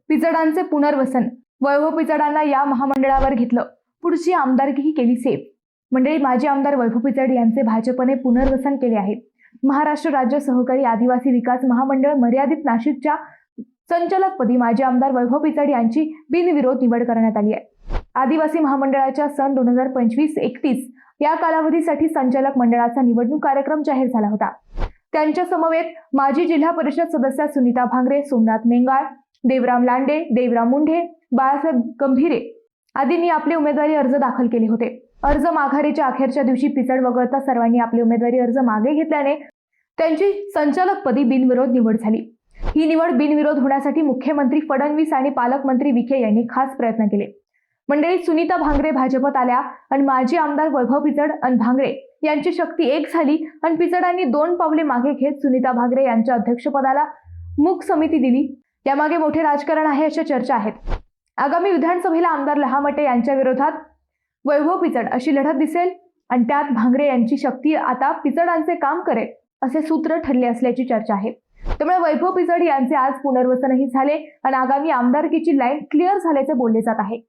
पिचडांचे पुनर्वसन, वैभव पिचडांना या महामंडळावर घेतलं, पुढची आमदारकीही केली सेफ। मंडळी, माजी आमदार वैभव पिचड यांचे भाजपने पुनर्वसन केले आहे। महाराष्ट्र राज्य सहकारी आदिवासी विकास महामंडळ मर्यादित नाशिकच्या संचालकपदी माजी आमदार वैभव पिचड यांची बिनविरोध निवड करण्यात आली आहे। आदिवासी महामंडळाच्या सन 2025-31 या कालावधीसाठी संचालक मंडळाचा निवडणूक कार्यक्रम जाहीर झाला होता। त्यांच्या समवेत माजी जिल्हा परिषद सदस्य सुनीता भांगरे, सोमनाथ मेंगाळ, देवराम लांडे, देवराम मुंढे, बाळासाहेब गंभीरे आदींनी आपले उमेदवारी अर्ज दाखल केले होते। अर्ज माघारीच्या अखेरच्या दिवशी पिचड वगळता सर्वांनी आपले उमेदवारी अर्ज मागे घेतल्याने त्यांची संचालकपदी बिनविरोध निवड झाली। ही निवड बिनविरोध होण्यासाठी मुख्यमंत्री फडणवीस आणि पालकमंत्री विखे यांनी खास प्रयत्न केले। मंडळी, सुनीता भांगरे भाजपत आल्या आणि माजी आमदार वैभव पिचड आणि भांगरे यांची शक्ती एक झाली आणि पिचडांनी 2 पावले मागे घेत सुनीता भांगरे यांच्या अध्यक्षपदाला मुख समिती दिली। यामागे मोठे राजकारण आहे अशा चर्चा आहेत। आगामी विधानसभेला आमदार लहामटे यांच्या विरोधात वैभव पिचड अशी लढत दिसेल आणि त्यात भांगरे यांची शक्ती आता पिचडांचे काम करेल असे सूत्र ठरले असल्याची चर्चा आहे। त्यामुळे वैभव पिचड यांचे आज पुनर्वसनही झाले आणि आगामी आमदारकीची लाईन क्लिअर झाल्याचे बोलले जात आहे।